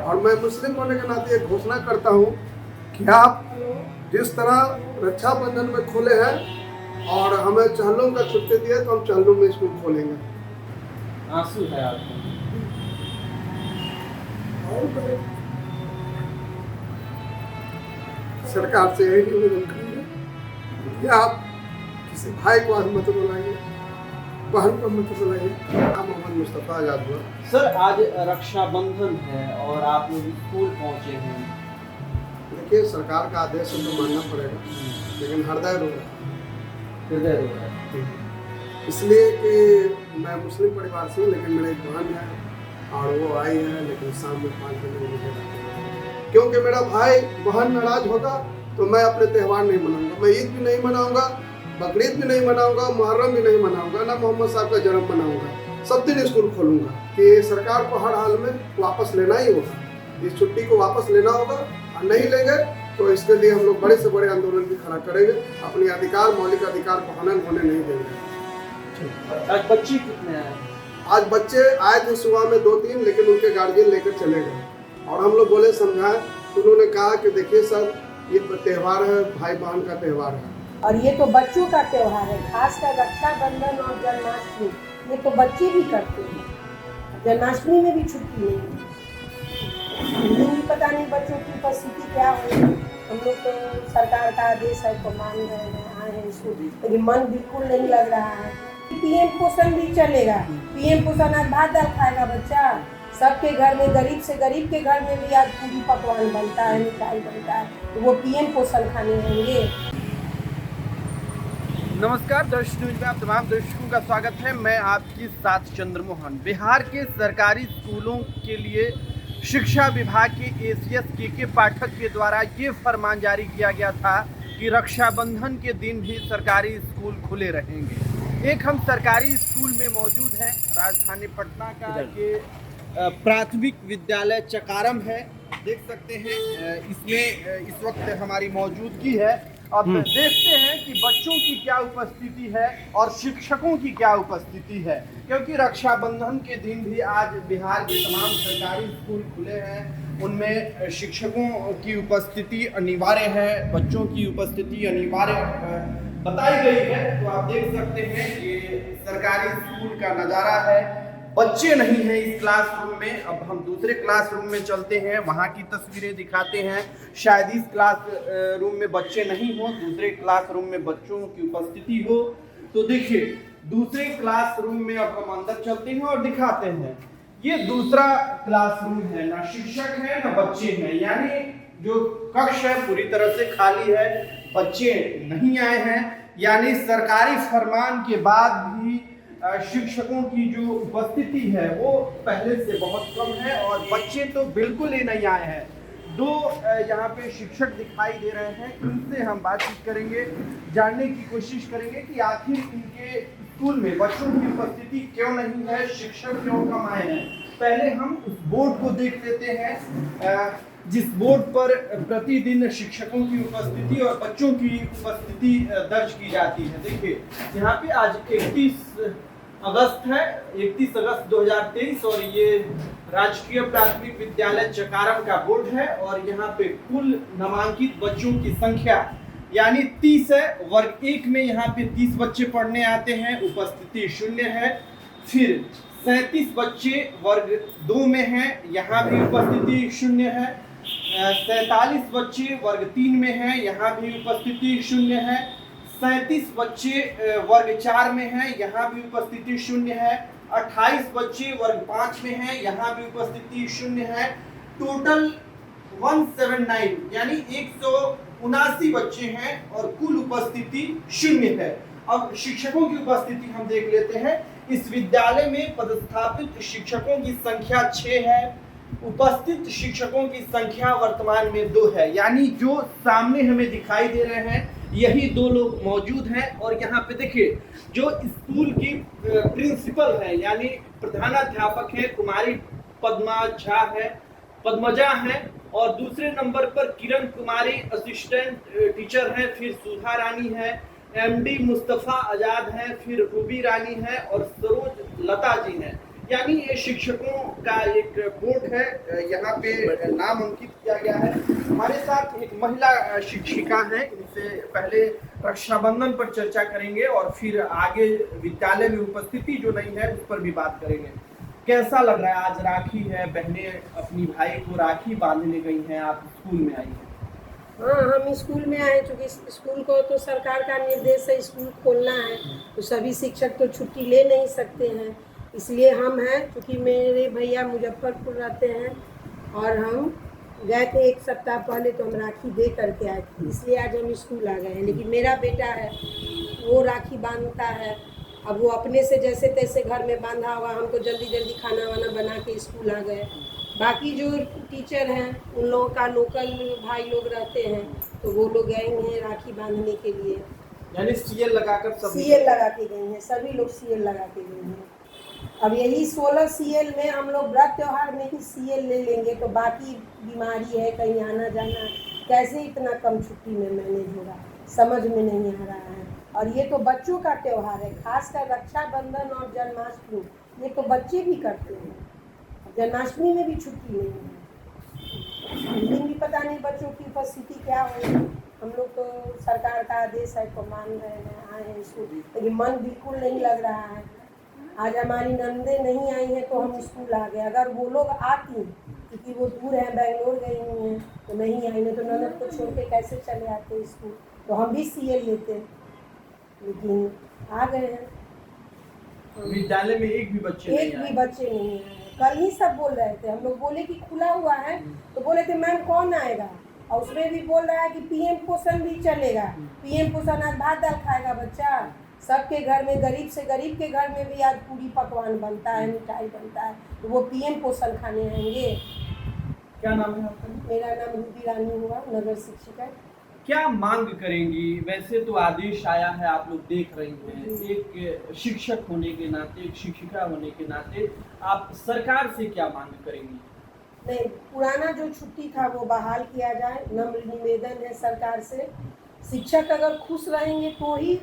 और मैं मुस्लिम होने के नाते एक घोषणा करता हूँ कि आप जिस तरह रक्षाबंधन में खोले हैं और हमें चहलों का छुट्टी दिया तो हम चहलों में स्कूल खोलेंगे। आंसू है आपको? सरकार से यही निवेदन करेंगे कि आप किसी भाई को आज मत रुलाइए, बहन को मत रुलाइए। मोहम्मद मुस्तफ़ा आजाद हुआ। सर, आज रक्षाबंधन है और आप लोग स्कूल पहुंचे हैं। देखिए, सरकार का आदेश हमको मानना पड़ेगा, लेकिन हृदय रो रहा है। इसलिए कि मैं मुस्लिम परिवार से हूँ, लेकिन मेरी एक बहन है और वो आई है, लेकिन शाम में 5 बजे मुझे क्योंकि मेरा भाई बहन नाराज होगा तो मैं अपने त्यौहार नहीं मनाऊंगा। मैं ईद भी नहीं मनाऊंगा, बकरीद भी नहीं मनाऊंगा, मुहर्रम भी नहीं मनाऊंगा, ना मोहम्मद साहब का जन्म मनाऊंगा। सब दिन स्कूल खोलूंगा कि सरकार को हर हाल में वापस लेना ही होगा। इस छुट्टी को वापस लेना होगा और नहीं लेंगे तो इसके लिए हम लोग बड़े से बड़े आंदोलन भी खड़ा करेंगे। अपने अधिकार, मौलिक अधिकार को हनन होने नहीं देंगे। आज बच्चे कितने हैं? आज बच्चे आए थे सुबह में 2-3, लेकिन उनके गार्जियन लेकर चले गए और हम लोग बोले, समझाए तो उन्होंने कहा कि देखिए सर, ये त्यौहार है, भाई बहन का त्यौहार है और ये तो बच्चों का त्यौहार है। खासकर रक्षाबंधन और जन्माष्टमी ये तो बच्चे भी करते हैं। जन्माष्टमी में भी छुट्टी नहीं है। पता नहीं बच्चों की उपस्थिति क्या होगी। हम लोग तो सरकार का आदेश है तो मान रहे हैं, आए हैं स्कूल, लेकिन मन बिल्कुल नहीं लग रहा है। पीएम पोषण भी चलेगा। पीएम पोषण आज भात दाल खाएगा बच्चा। सबके घर में, गरीब से गरीब के घर में भी आज पूरी पकवान बनता है, मिठाई बनता है, तो वो पीएम पोषण खाने होंगे। नमस्कार दर्शक न्यूज में आप तमाम दर्शकों का स्वागत है। मैं आपके साथ चंद्रमोहन। बिहार के सरकारी स्कूलों के लिए शिक्षा विभाग के एसीएस के पाठक के द्वारा ये फरमान जारी किया गया था कि रक्षाबंधन के दिन भी सरकारी स्कूल खुले रहेंगे। एक हम सरकारी स्कूल में मौजूद हैं, राजधानी पटना का ये प्राथमिक विद्यालय चकारम है। देख सकते हैं इसमें इस वक्त हमारी मौजूदगी है। अब देखते हैं कि बच्चों की क्या उपस्थिति है और शिक्षकों की क्या उपस्थिति है, क्योंकि रक्षाबंधन के दिन भी आज बिहार के तमाम सरकारी स्कूल खुले हैं। उनमें शिक्षकों की उपस्थिति अनिवार्य है, बच्चों की उपस्थिति अनिवार्य बताई गई है। तो आप देख सकते हैं ये सरकारी स्कूल का नज़ारा है। बच्चे नहीं हैं इस क्लासरूम में। अब हम दूसरे क्लासरूम में चलते हैं, वहाँ की तस्वीरें दिखाते हैं। शायद इस क्लासरूम में बच्चे नहीं हो, दूसरे क्लासरूम में बच्चों की उपस्थिति हो। तो देखिए, दूसरे क्लासरूम में अब हम अंदर चलते हैं और दिखाते हैं। ये दूसरा क्लासरूम है, ना शिक्षक है ना बच्चे हैं, यानी जो कक्ष है पूरी तरह से खाली है, बच्चे नहीं आए हैं। यानी सरकारी फरमान के बाद भी शिक्षकों की जो उपस्थिति है वो पहले से बहुत कम है और बच्चे तो बिल्कुल ही नहीं आए हैं। दो यहाँ पे शिक्षक दिखाई दे रहे हैं, इनसे हम बातचीत करेंगे, जानने की कोशिश करेंगे कि आखिर इनके स्कूल में बच्चों की उपस्थिति क्यों नहीं है, शिक्षक क्यों कम आए हैं। पहले हम उस बोर्ड को देख लेते हैं जिस बोर्ड पर प्रतिदिन शिक्षकों की उपस्थिति और बच्चों की उपस्थिति दर्ज की जाती है। देखिए, यहाँ पे आज 31 अगस्त है, 31 अगस्त 2023 और ये राजकीय प्राथमिक विद्यालय चकारम का बोर्ड है और यहाँ पे कुल नामांकित बच्चों की संख्या यानी 30 है। वर्ग 1 में यहाँ पे 30 बच्चे पढ़ने आते हैं, उपस्थिति 0 है। फिर 37 बच्चे वर्ग 2 में हैं, यहाँ भी उपस्थिति 0 है। 47 बच्चे वर्ग 3 में हैं, यहाँ भी उपस्थिति 0 है। 37 बच्चे वर्ग 4 में हैं, यहाँ भी उपस्थिति 0 है। 28 बच्चे वर्ग 5 में हैं, यहाँ भी उपस्थिति 0 है। टोटल 179 यानी 179 बच्चे हैं और कुल उपस्थिति 0 है। अब शिक्षकों की उपस्थिति हम देख लेते हैं। इस विद्यालय में पदस्थापित शिक्षकों की संख्या 6 है। उपस्थित शिक्षकों की संख्या वर्तमान में 2 है, यानी जो सामने हमें दिखाई दे रहे हैं यही 2 लोग मौजूद हैं। और यहाँ पे देखिए, जो स्कूल की प्रिंसिपल है यानी प्रधानाध्यापक है कुमारी पद्मजा है और दूसरे नंबर पर किरण कुमारी असिस्टेंट टीचर है, फिर सुधा रानी है, एमडी मुस्तफ़ा आजाद है, फिर रूबी रानी है और सरोज लता जी हैं। यानी ये शिक्षकों का एक बोर्ड है, यहाँ पे नाम अंकित किया गया है। हमारे साथ एक महिला शिक्षिका है, इनसे पहले रक्षाबंधन पर चर्चा करेंगे और फिर आगे विद्यालय में उपस्थिति जो नहीं है उस पर भी बात करेंगे। कैसा लग रहा है, आज राखी है, बहनें अपनी भाई को राखी बांधने गई हैं, आप स्कूल में आई हैं? हाँ, हम स्कूल में आए क्योंकि स्कूल को तो सरकार का निर्देश है स्कूल खोलना है, तो सभी शिक्षक तो छुट्टी ले नहीं सकते हैं, इसलिए हम हैं। क्योंकि मेरे भैया मुजफ्फरपुर रहते हैं और हम गए थे 1 सप्ताह पहले, तो हम राखी दे करके आए थे, इसलिए आज हम स्कूल आ गए हैं। लेकिन मेरा बेटा है वो राखी बांधता है, अब वो अपने से जैसे तैसे घर में बांधा हुआ, हम तो जल्दी जल्दी खाना वाना बना के स्कूल आ गए। बाकी जो टीचर हैं उन लोगों का लोकल भाई लोग रहते हैं, तो वो लोग गए हैं राखी बांधने के लिए। यानी सीएल लगाकर सब सीएल लगा के गई हैं, सभी लोग सीएल लगा के गई हैं। अब यही 16 सीएल में हम लोग व्रत त्योहार में ही सीएल ले लेंगे, तो बाकी बीमारी है, कहीं आना जाना, कैसे इतना कम छुट्टी में मैनेज होगा, समझ में नहीं आ रहा है। और ये तो बच्चों का त्योहार है, खासकर रक्षाबंधन और जन्माष्टमी, ये तो बच्चे भी करते हैं। जन्माष्टमी में भी छुट्टी नहीं है, उस दिन भी पता नहीं बच्चों की उपस्थिति क्या होगी। हम लोग तो सरकार का आदेश है तो मान रहे हैं, आए हैं स्कूल, लेकिन मन बिल्कुल नहीं लग रहा है। आज हमारी नंदे नहीं आई हैं तो हम स्कूल आ गए। अगर वो लोग आती, क्योंकि वो दूर हैं, बेंगलोर गई हुई हैं, तो नहीं आई, नहीं तो ननद को छोड़ के कैसे चले आते स्कूल, तो हम भी सीएल लेते, लेकिन आ गए हैं। विद्यालय में एक भी बच्चे नहीं आए। कल ही सब बोल रहे थे, हम लोग बोले कि खुला हुआ है, तो बोले थे मैम कौन आएगा, और उसमें भी बोल रहा है कि पीएम पोषण भी चलेगा। पीएम पोषण आज भात दाल खाएगा बच्चा, सबके घर में, गरीब से गरीब के घर में भी आज पूरी पकवान बनता है, मिठाई बनता है, तो वो पीएम पोषण खाने आएंगे। क्या नाम है आपका? मेरा नाम रूबी रानी हुआ, नगर शिक्षिका। क्या मांग करेंगी? वैसे तो आदेश आया है, आप लोग देख रही हैं, एक शिक्षक होने के नाते, एक शिक्षिका होने के नाते आप सरकार से क्या मांग करेंगी? नहीं, पुराना जो छुट्टी था वो बहाल किया जाए, नम्र निवेदन है सरकार से। शिक्षक अगर खुश रहेंगे तो ही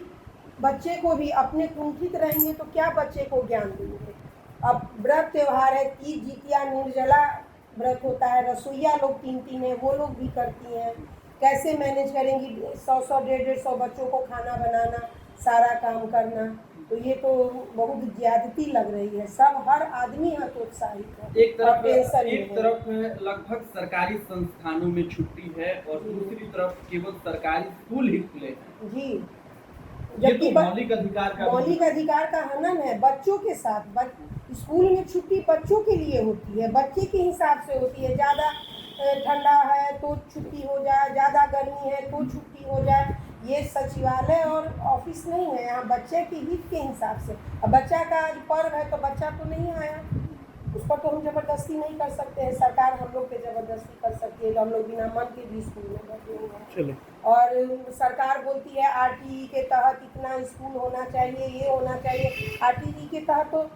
बच्चे को भी, अपने कुंठित रहेंगे तो क्या बच्चे को ज्ञान देंगे। अब व्रत त्योहार है, तीज जितिया निर्जला व्रत होता है, रसोईया लोग 3 है, वो लोग भी करती हैं, कैसे मैनेज करेंगी 100 150 बच्चों को खाना बनाना, सारा काम करना, तो ये तो बहुत ज्यादती लग रही है। सब हर आदमी हतोत्साहित है। एक तरफ लगभग सरकारी संस्थानों में छुट्टी है और दूसरी तरफ केवल सरकारी स्कूल ही खुले हैं। जी, ये तो मौलिक अधिकार का हनन है। बच्चों के साथ स्कूल में छुट्टी बच्चों के लिए होती है, बच्चे के हिसाब से होती है। ज़्यादा ठंडा है तो छुट्टी हो जाए, ज़्यादा गर्मी है तो छुट्टी हो जाए। ये सचिवालय और ऑफिस नहीं है, यहाँ बच्चे के हित के हिसाब से। अब बच्चा का आज पर्व है तो बच्चा तो नहीं आया, उस पर तो हम जबरदस्ती नहीं कर सकते हैं। सरकार हम लोग पे जबरदस्ती कर सकती है, तो हम लोग बिना मन के भी स्कूल में बैठे। और सरकार बोलती है आरटीई के तहत इतना स्कूल होना चाहिए, ये होना चाहिए। आरटीई के तहत तो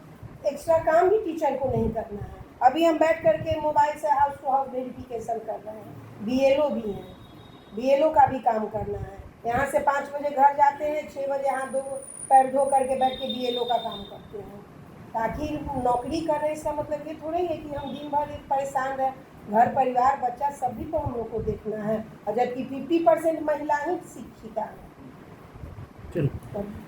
एक्स्ट्रा काम भी टीचर को नहीं करना है। अभी हम बैठ करके मोबाइल से हाउस टू हाउस वेरिफिकेशन कर रहे हैं। बीएलओ भी हैं, बीएलओ का भी काम करना है। यहाँ से 5 बजे घर जाते हैं, 6 बजे हाथ धो पैर धो करके बैठ के बीएलओ का काम करते हैं। ताकि नौकरी कर रहे, इसका मतलब ये थोड़ी है कि हम दिन भर परेशान रहे। घर परिवार बच्चा सभी को हम लोग को देखना है, और जबकि 50% महिला ही शिक्षिका है।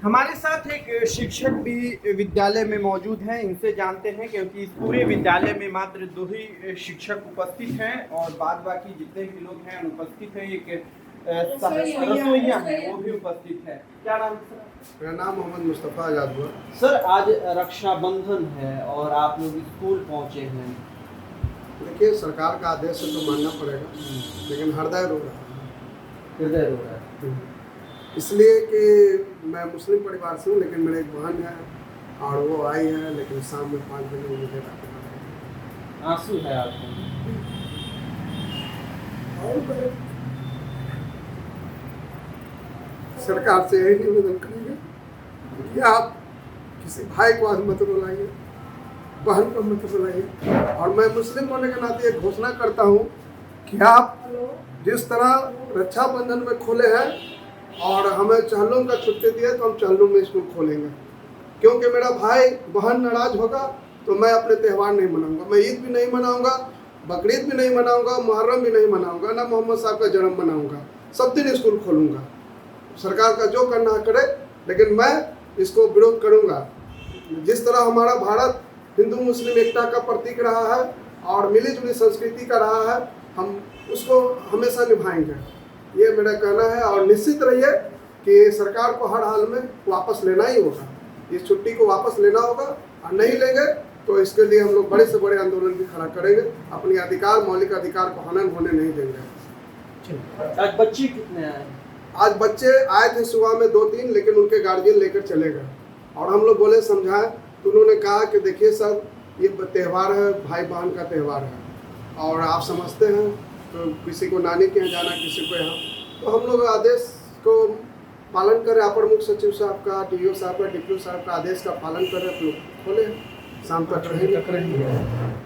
हमारे साथ एक शिक्षक भी विद्यालय में मौजूद हैं, इनसे जानते हैं, क्योंकि इस पूरे विद्यालय में मात्र 2 ही शिक्षक उपस्थित हैं और बाद बाकी जितने भी लोग हैं अनुपस्थित हैं। एक रसोइया है वो भी उपस्थित है। क्या नाम है? मेरा नाम मोहम्मद मुस्तफ़ा आजाद हुआ। सर, आज रक्षाबंधन है और आप लोग स्कूल पहुंचे हैं। देखिए, सरकार का आदेश है तो मानना पड़ेगा, लेकिन हृदय रो रहा है। इसलिए कि मैं मुस्लिम परिवार से हूँ, लेकिन मेरे एक बहन है और वो आई है, लेकिन शाम में 5 बजे मुझे आंसू है आपको? सरकार से यही निवेदन करेंगे कि आप किसी भाई को आज मत रुलाइए, बहन को मत रुलाइए। और मैं मुस्लिम होने के नाते एक घोषणा करता हूँ कि आप जिस तरह रक्षाबंधन में खोले हैं और हमें चहलों का छुट्टी दिया, तो हम चहलों में स्कूल खोलेंगे। क्योंकि मेरा भाई बहन नाराज होगा तो मैं अपने त्यौहार नहीं मनाऊंगा। मैं ईद भी नहीं मनाऊंगा, बकरीद भी नहीं मनाऊंगा, मुहर्रम भी नहीं मनाऊंगा, ना मोहम्मद साहब का जन्म मनाऊंगा। सब दिन स्कूल खोलूंगा। सरकार का जो करना करे, लेकिन मैं इसको विरोध करूंगा। जिस तरह हमारा भारत हिंदू मुस्लिम एकता का प्रतीक रहा है और मिली जुली संस्कृति का रहा है, हम उसको हमेशा निभाएंगे। ये मेरा कहना है। और निश्चित रहिए कि सरकार को हर हाल में वापस लेना ही होगा। इस छुट्टी को वापस लेना होगा, और नहीं लेंगे तो इसके लिए हम लोग बड़े से बड़े आंदोलन भी खड़ा करेंगे। अपने अधिकार, मौलिक अधिकार को हनन होने नहीं देंगे। आज बच्चे कितने आए? आज बच्चे आए थे सुबह में 2-3, लेकिन उनके गार्जियन लेकर चले गए। और हम लोग बोले, समझाए, तो उन्होंने कहा कि देखिए सर, ये त्यौहार है, भाई बहन का त्यौहार है, और आप समझते हैं तो किसी को नानी के यहाँ जाना, किसी को यहाँ, तो हम लोग आदेश को पालन करें। अपर मुख्य सचिव साहब का, DO साहब का, DPO साहब का आदेश का पालन करें, तो खोले, शाम तक रहेंगे।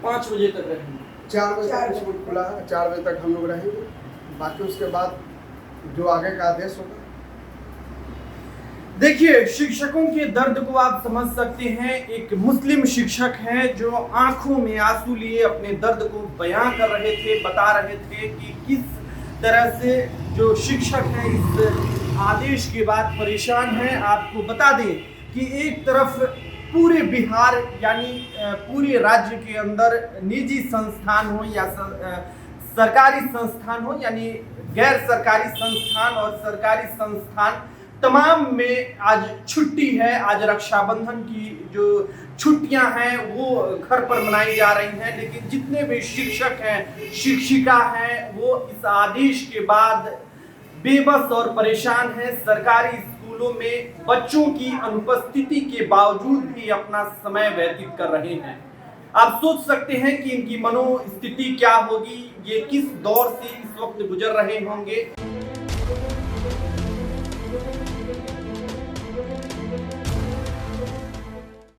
5 बजे तक रहेंगे। 4 बजे तक स्कूल खुला है, 4 बजे तक हम लोग रहेंगे। बाकी उसके बाद जो आगे का आदेश होगा। देखिए, शिक्षकों के दर्द को आप समझ सकते हैं। एक मुस्लिम शिक्षक हैं जो आंखों में आंसू लिए अपने दर्द को बयां कर रहे थे, बता रहे थे कि किस तरह से जो शिक्षक हैं इस आदेश के बाद परेशान हैं। आपको बता दें कि एक तरफ पूरे बिहार यानी पूरे राज्य के अंदर निजी संस्थान हो या सरकारी संस्थान हो, यानी गैर सरकारी संस्थान और सरकारी संस्थान, तमाम में आज छुट्टी है। आज रक्षाबंधन की जो छुट्टियां हैं वो घर पर मनाई जा रही हैं, लेकिन जितने भी शिक्षक हैं, शिक्षिका हैं, वो इस आदेश के बाद बेबस और परेशान हैं। सरकारी स्कूलों में बच्चों की अनुपस्थिति के बावजूद भी अपना समय व्यतीत कर रहे हैं। आप सोच सकते हैं कि इनकी मनोस्थिति क्या होगी, ये किस दौर से इस वक्त गुजर रहे होंगे।